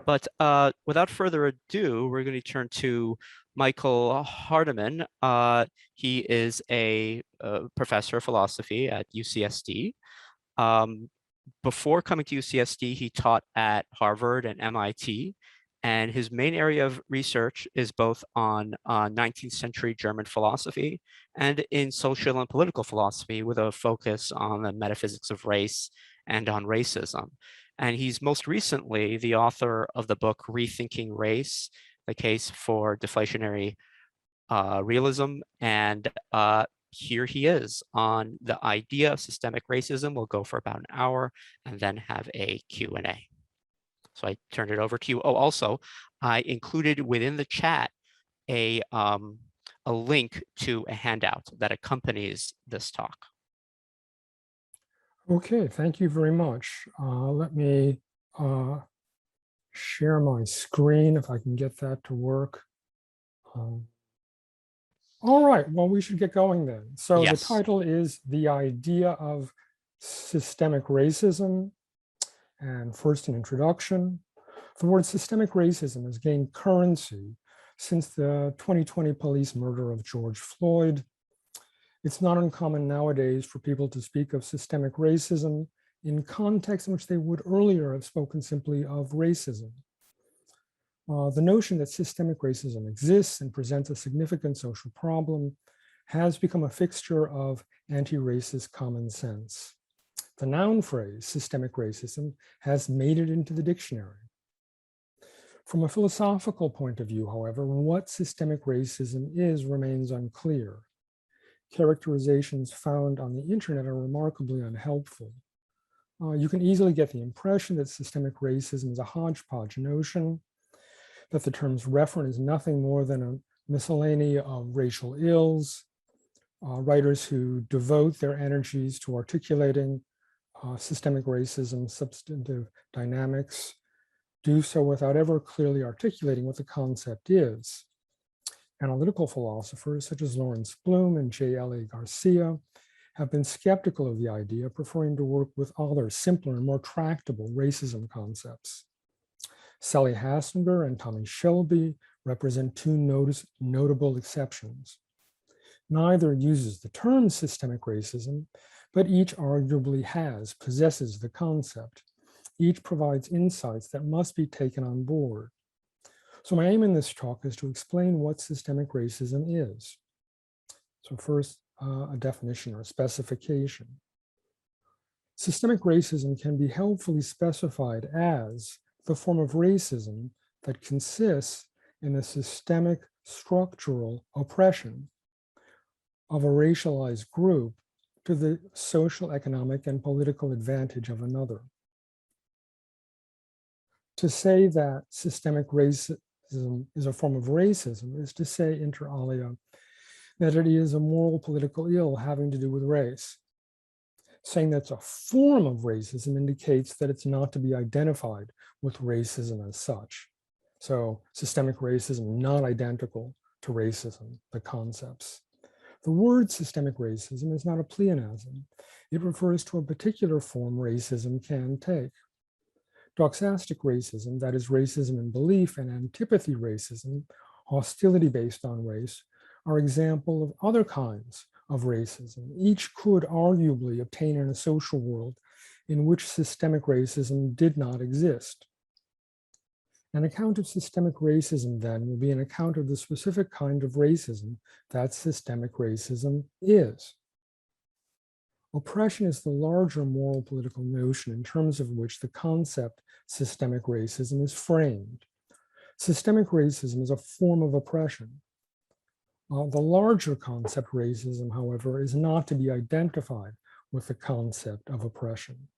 But without further ado, we're going to turn to Michael Hardimon. He is a professor of philosophy at UCSD. Um, Before coming to UCSD, he taught at Harvard and MIT, and his main area of research is both on 19th century German philosophy and in social and political philosophy, with a focus on the metaphysics of race and on racism. And he's most recently the author of the book Rethinking Race, the Case for Deflationary Realism. And here he is on the idea of systemic racism. We'll go for about an hour and then have a Q&A. So I turn it over to you. Oh, also, I included within the chat a link to a handout that accompanies this talk. Okay, thank you very much. Let me share my screen if I can get that to work. All right, well, we should get going then. So Yes. The title is The Idea of Systemic Racism. And first, an introduction. The word systemic racism has gained currency since the 2020 police murder of George Floyd. It's not uncommon nowadays for people to speak of systemic racism in contexts in which they would earlier have spoken simply of racism. The notion that systemic racism exists and presents a significant social problem has become a fixture of anti-racist common sense. The noun phrase, systemic racism, has made it into the dictionary. From a philosophical point of view, however, what systemic racism is remains unclear. Characterizations found on the internet are remarkably unhelpful. You can easily get the impression that systemic racism is a hodgepodge notion, that the terms referent is nothing more than a miscellany of racial ills, writers who devote their energies to articulating systemic racism, substantive dynamics, do so without ever clearly articulating what the concept is. Analytical philosophers such as Lawrence Blum and J.L.A. Garcia have been skeptical of the idea, preferring to work with other simpler and more tractable racism concepts. Sally Haslanger and Tommie Shelby represent two notable exceptions. Neither uses the term systemic racism, but each arguably possesses the concept. Each provides insights that must be taken on board. So my aim in this talk is to explain what systemic racism is. So first, a definition or a specification. Systemic racism can be helpfully specified as the form of racism that consists in a systemic structural oppression of a racialized group to the social, economic, and political advantage of another. To say that systemic racism is a form of racism is to say, inter alia, that it is a moral political ill having to do with race. Saying that's a form of racism indicates that it's not to be identified with racism as such. So systemic racism, not identical to racism, the concepts. The word systemic racism is not a pleonasm. It refers to a particular form racism can take. Doxastic racism, that is racism in belief, and antipathy racism, hostility based on race, are examples of other kinds of racism. Each could arguably obtain in a social world in which systemic racism did not exist. An account of systemic racism, then, will be an account of the specific kind of racism that systemic racism is. Oppression is the larger moral political notion in terms of which the concept systemic racism is framed. Systemic racism is a form of oppression. The larger concept racism, however, is not to be identified with the concept of oppression.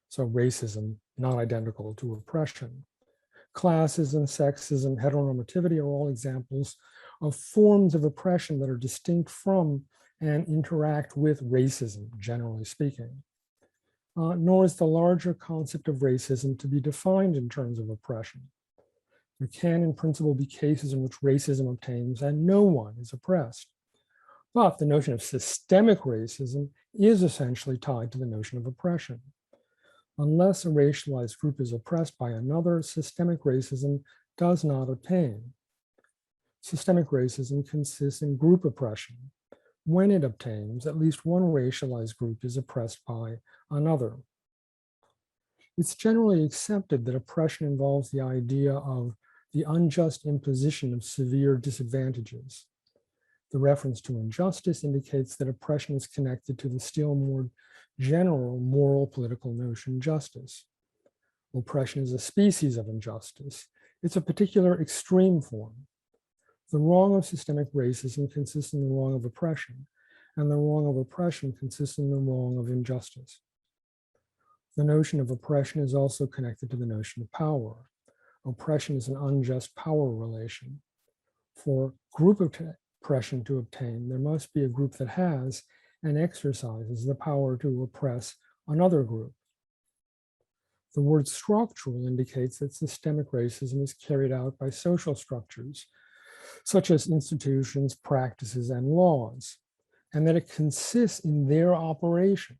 So racism not identical to oppression. Classism, sexism, heteronormativity are all examples of forms of oppression that are distinct from and interact with racism, generally speaking. Nor is the larger concept of racism to be defined in terms of oppression. There can, in principle, be cases in which racism obtains and no one is oppressed. But the notion of systemic racism is essentially tied to the notion of oppression. Unless a racialized group is oppressed by another, systemic racism does not obtain. Systemic racism consists in group oppression. When it obtains, at least one racialized group is oppressed by another. It's generally accepted that oppression involves the idea of the unjust imposition of severe disadvantages. The reference to injustice indicates that oppression is connected to the still more general moral political notion, justice. Oppression is a species of injustice. It's a particular extreme form. The wrong of systemic racism consists in the wrong of oppression, and the wrong of oppression consists in the wrong of injustice. The notion of oppression is also connected to the notion of power. Oppression is an unjust power relation. For group oppression to obtain, there must be a group that has and exercises the power to oppress another group. The word structural indicates that systemic racism is carried out by social structures, such as institutions, practices, and laws, and that it consists in their operation.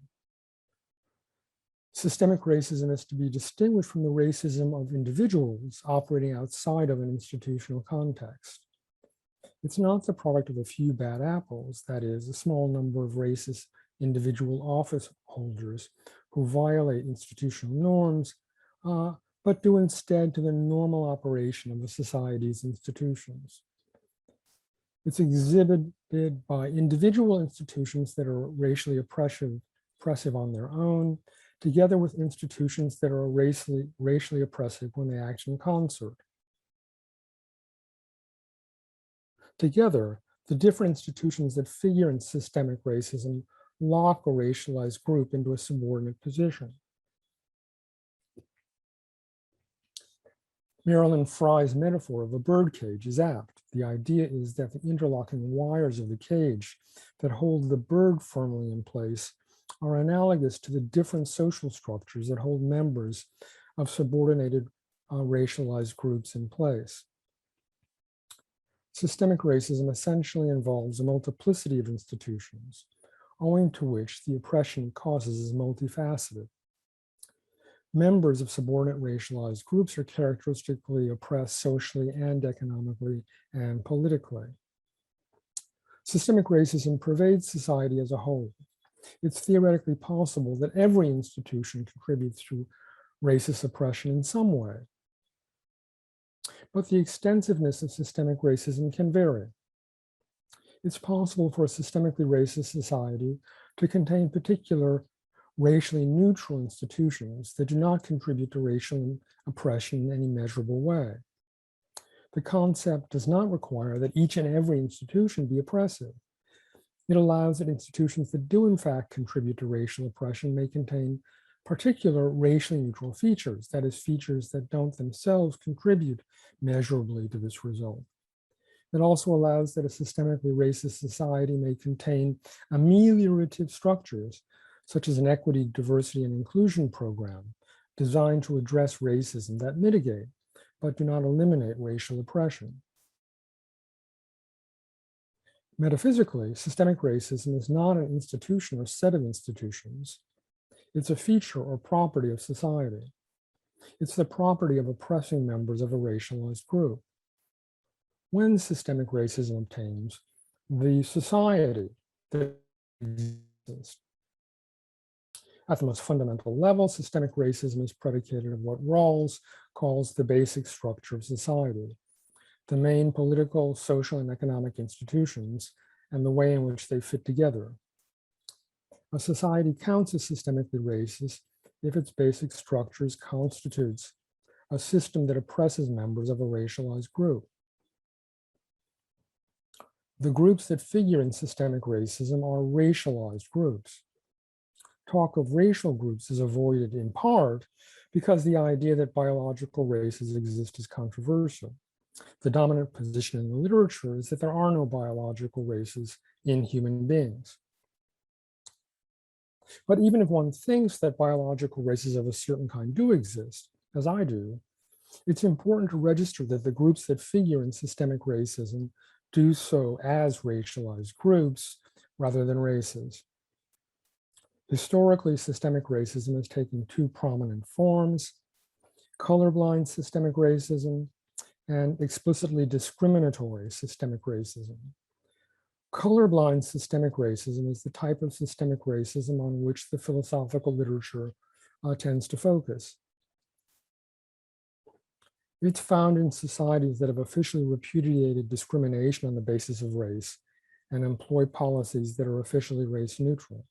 Systemic racism is to be distinguished from the racism of individuals operating outside of an institutional context. It's not the product of a few bad apples, that is, a small number of racist individual office holders who violate institutional norms, but due instead to the normal operation of the society's institutions. It's exhibited by individual institutions that are racially oppressive on their own, together with institutions that are racially oppressive when they act in concert. Together, the different institutions that figure in systemic racism lock a racialized group into a subordinate position. Marilyn Frye's metaphor of a birdcage is apt. The idea is that the interlocking wires of the cage that hold the bird firmly in place are analogous to the different social structures that hold members of subordinated racialized groups in place. Systemic racism essentially involves a multiplicity of institutions, owing to which the oppression it causes is multifaceted. Members of subordinate racialized groups are characteristically oppressed socially and economically and politically. Systemic racism pervades society as a whole. It's theoretically possible that every institution contributes to racist oppression in some way. But the extensiveness of systemic racism can vary. It's possible for a systemically racist society to contain particular racially neutral institutions that do not contribute to racial oppression in any measurable way. The concept does not require that each and every institution be oppressive. It allows that institutions that do in fact contribute to racial oppression may contain particular racially neutral features, that is, features that don't themselves contribute measurably to this result. It also allows that a systemically racist society may contain ameliorative structures, such as an equity, diversity, and inclusion program designed to address racism that mitigate, but do not eliminate racial oppression. Metaphysically, systemic racism is not an institution or set of institutions. It's a feature or property of society. It's the property of oppressing members of a racialized group. When systemic racism obtains, the society that exists. At the most fundamental level, systemic racism is predicated on what Rawls calls the basic structure of society, the main political, social, and economic institutions, and the way in which they fit together. A society counts as systemically racist if its basic structures constitutes a system that oppresses members of a racialized group. The groups that figure in systemic racism are racialized groups. Talk of racial groups is avoided in part because the idea that biological races exist is controversial. The dominant position in the literature is that there are no biological races in human beings. But even if one thinks that biological races of a certain kind do exist, as I do, it's important to register that the groups that figure in systemic racism do so as racialized groups rather than races. Historically, systemic racism has taken two prominent forms: colorblind systemic racism and explicitly discriminatory systemic racism. Colorblind systemic racism is the type of systemic racism on which the philosophical literature tends to focus. It's found in societies that have officially repudiated discrimination on the basis of race and employ policies that are officially race neutral.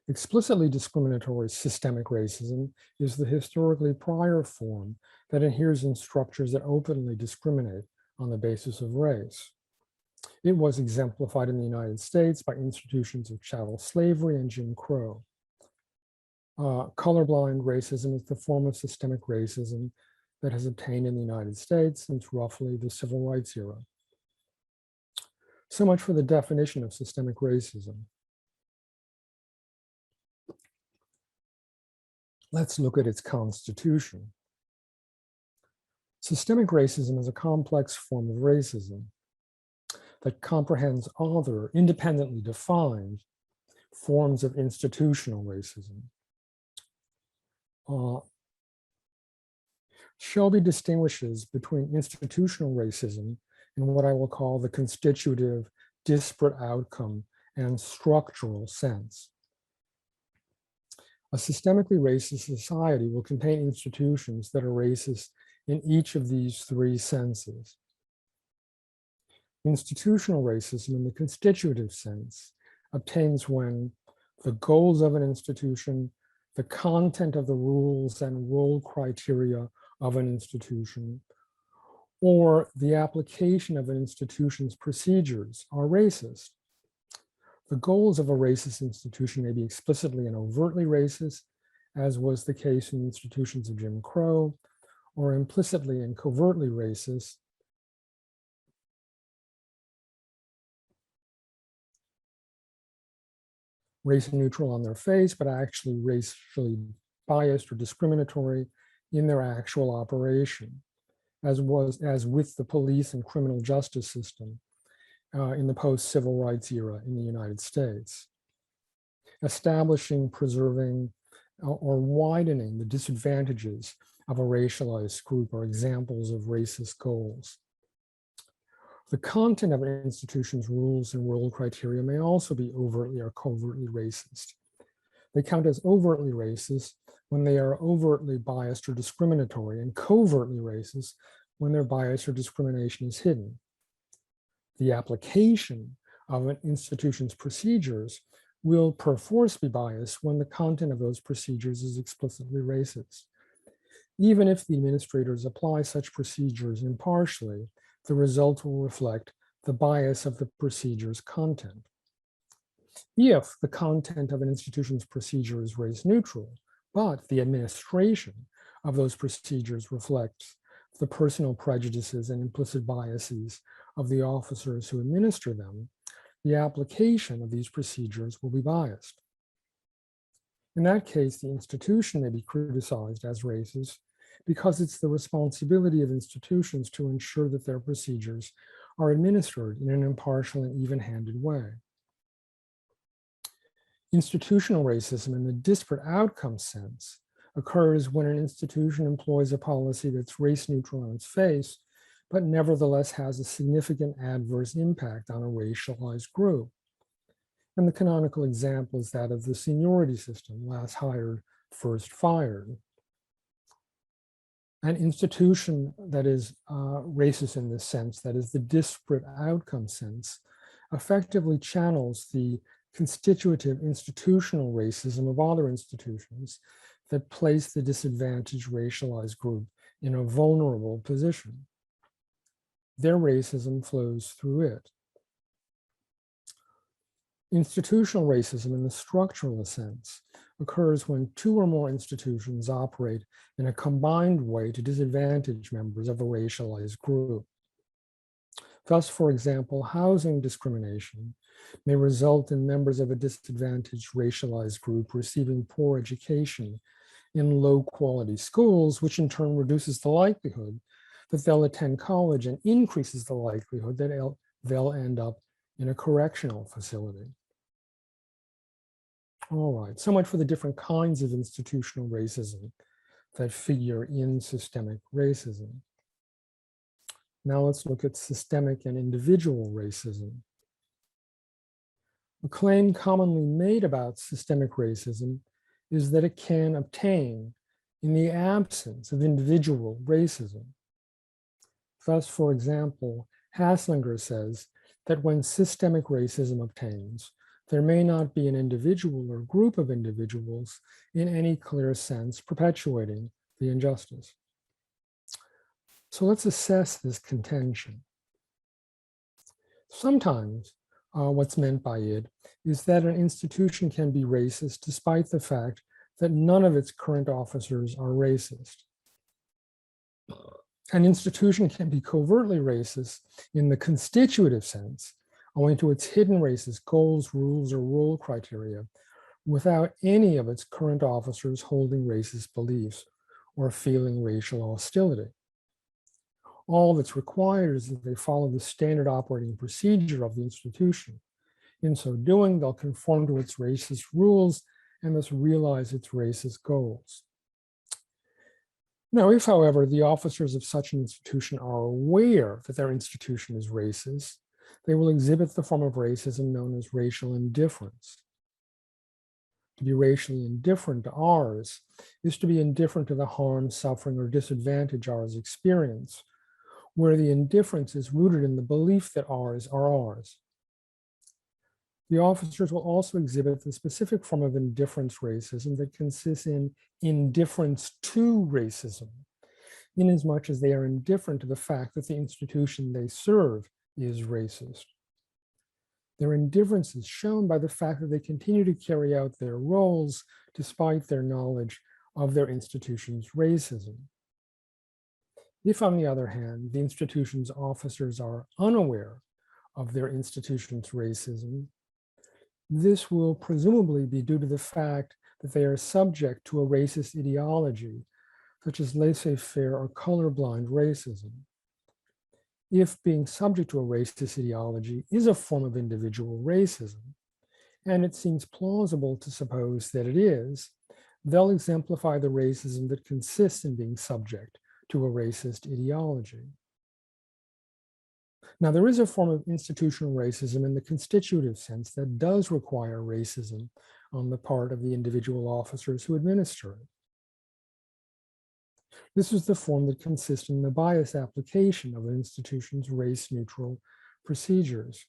Explicitly discriminatory systemic racism is the historically prior form that adheres in structures that openly discriminate on the basis of race. It was exemplified in the United States by institutions of chattel slavery and Jim Crow. Colorblind racism is the form of systemic racism that has obtained in the United States since roughly the civil rights era. So much for the definition of systemic racism. Let's look at its constitution. Systemic racism is a complex form of racism that comprehends other independently defined forms of institutional racism. Shelby distinguishes between institutional racism and what I will call the constitutive, disparate outcome, and structural sense. A systemically racist society will contain institutions that are racist in each of these three senses. Institutional racism in the constitutive sense obtains when the goals of an institution, the content of the rules and role criteria of an institution, or the application of an institution's procedures are racist. The goals of a racist institution may be explicitly and overtly racist, as was the case in institutions of Jim Crow, or implicitly and covertly racist, race neutral on their face, but actually racially biased or discriminatory in their actual operation, as with the police and criminal justice system in the post-civil rights era in the United States. Establishing, preserving, or widening the disadvantages of a racialized group are examples of racist goals. The content of an institution's rules and role criteria may also be overtly or covertly racist. They count as overtly racist when they are overtly biased or discriminatory, and covertly racist when their bias or discrimination is hidden. The application of an institution's procedures will per force be biased when the content of those procedures is explicitly racist. Even if the administrators apply such procedures impartially, the result will reflect the bias of the procedure's content. If the content of an institution's procedure is race neutral, but the administration of those procedures reflects the personal prejudices and implicit biases of the officers who administer them, the application of these procedures will be biased. In that case, the institution may be criticized as racist because it's the responsibility of institutions to ensure that their procedures are administered in an impartial and even-handed way. Institutional racism in the disparate outcome sense occurs when an institution employs a policy that's race neutral on its face, but nevertheless has a significant adverse impact on a racialized group. And the canonical example is that of the seniority system, last hired, first fired. An institution that is racist in this sense, that is the disparate outcome sense, effectively channels the constitutive institutional racism of other institutions that place the disadvantaged racialized group in a vulnerable position. Their racism flows through it. Institutional racism in the structural sense occurs when two or more institutions operate in a combined way to disadvantage members of a racialized group. Thus, for example, housing discrimination may result in members of a disadvantaged racialized group receiving poor education in low quality schools, which in turn reduces the likelihood that they'll attend college and increases the likelihood that they'll end up in a correctional facility. All right, so much for the different kinds of institutional racism that figure in systemic racism. Now let's look at systemic and individual racism. A claim commonly made about systemic racism is that it can obtain in the absence of individual racism. Thus, for example, Haslanger says that when systemic racism obtains, there may not be an individual or group of individuals in any clear sense perpetuating the injustice. So let's assess this contention. Sometimes what's meant by it is that an institution can be racist despite the fact that none of its current officers are racist. An institution can be covertly racist in the constitutive sense, owing to its hidden racist goals, rules, or role criteria, without any of its current officers holding racist beliefs or feeling racial hostility. All that's required is that they follow the standard operating procedure of the institution. In so doing, they'll conform to its racist rules and thus realize its racist goals. Now, if, however, the officers of such an institution are aware that their institution is racist, they will exhibit the form of racism known as racial indifference. To be racially indifferent to ours is to be indifferent to the harm, suffering, or disadvantage ours experience, where the indifference is rooted in the belief that ours are ours. The officers will also exhibit the specific form of indifference racism that consists in indifference to racism, inasmuch as they are indifferent to the fact that the institution they serve is racist. Their indifference is shown by the fact that they continue to carry out their roles despite their knowledge of their institution's racism. If, on the other hand, the institution's officers are unaware of their institution's racism, this will presumably be due to the fact that they are subject to a racist ideology, such as laissez-faire or colorblind racism. If being subject to a racist ideology is a form of individual racism, and it seems plausible to suppose that it is, they'll exemplify the racism that consists in being subject to a racist ideology. Now, there is a form of institutional racism in the constitutive sense that does require racism on the part of the individual officers who administer it. This is the form that consists in the biased application of an institution's race-neutral procedures.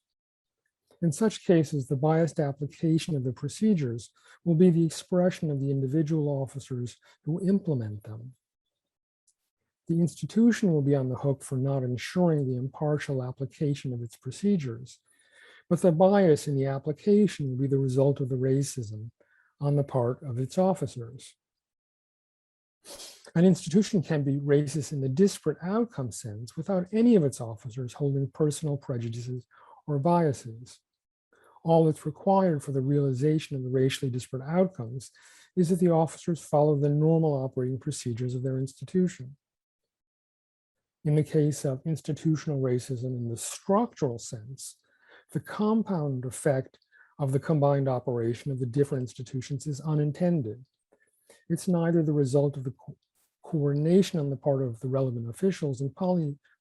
In such cases, the biased application of the procedures will be the expression of the individual officers who implement them. The institution will be on the hook for not ensuring the impartial application of its procedures, but the bias in the application will be the result of the racism on the part of its officers. An institution can be racist in the disparate outcome sense without any of its officers holding personal prejudices or biases. All that's required for the realization of the racially disparate outcomes is that the officers follow the normal operating procedures of their institution. In the case of institutional racism in the structural sense, the compound effect of the combined operation of the different institutions is unintended. It's neither the result of the coordination on the part of the relevant officials and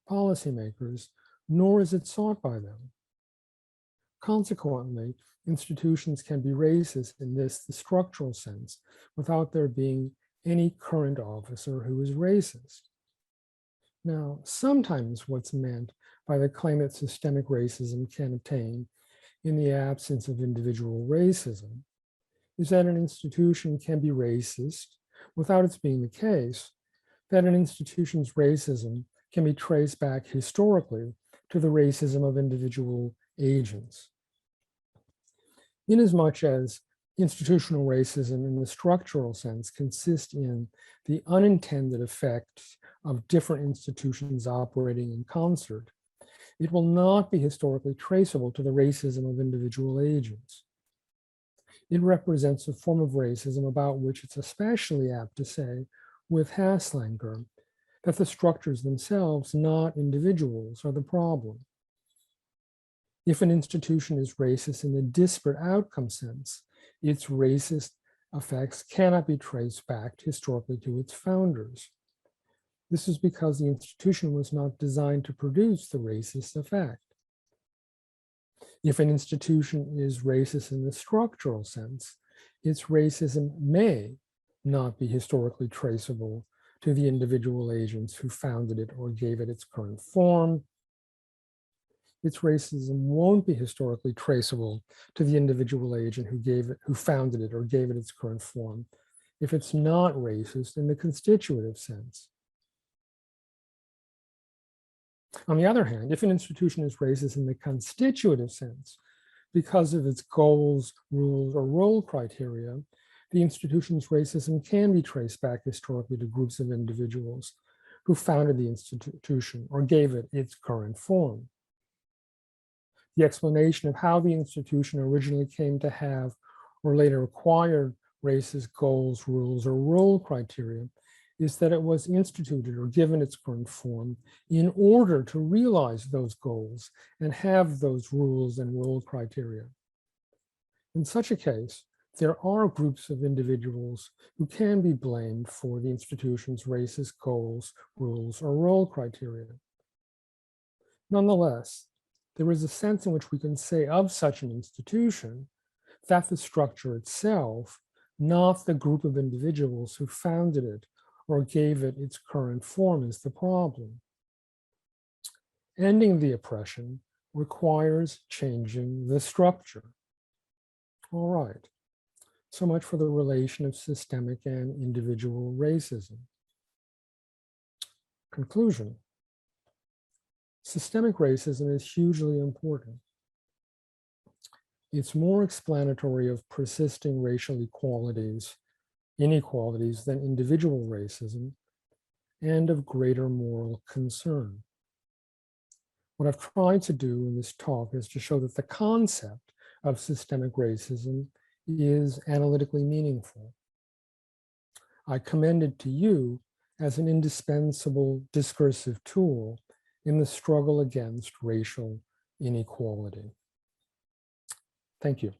policymakers, nor is it sought by them. Consequently, institutions can be racist in the structural sense without there being any current officer who is racist. Now, sometimes what's meant by the claim that systemic racism can obtain in the absence of individual racism is that an institution can be racist without it being the case that an institution's racism can be traced back historically to the racism of individual agents. Inasmuch as institutional racism in the structural sense consists in the unintended effects of different institutions operating in concert, it will not be historically traceable to the racism of individual agents. It represents a form of racism about which it's especially apt to say, with Haslanger, that the structures themselves, not individuals, are the problem. If an institution is racist in the disparate outcome sense, its racist effects cannot be traced back historically to its founders. This is because the institution was not designed to produce the racist effect. If an institution is racist in the structural sense, its racism may not be historically traceable to the individual agents who founded it or gave it its current form. Its racism won't be historically traceable to the individual agent who founded it or gave it its current form if it's not racist in the constitutive sense. On the other hand, if an institution is racist in the constitutive sense, because of its goals, rules, or role criteria, the institution's racism can be traced back historically to groups of individuals who founded the institution or gave it its current form. The explanation of how the institution originally came to have or later acquired racist goals, rules, or role criteria is that it was instituted or given its current form in order to realize those goals and have those rules and role criteria. In such a case, there are groups of individuals who can be blamed for the institution's racist goals, rules, or role criteria. Nonetheless, there is a sense in which we can say of such an institution that the structure itself, not the group of individuals who founded it or gave it its current form, is the problem. Ending the oppression requires changing the structure. All right, so much for the relation of systemic and individual racism. Conclusion. Systemic racism is hugely important. It's more explanatory of persisting racial inequalities than individual racism, and of greater moral concern. What I've tried to do in this talk is to show that the concept of systemic racism is analytically meaningful. I commend it to you as an indispensable discursive tool in the struggle against racial inequality. Thank you.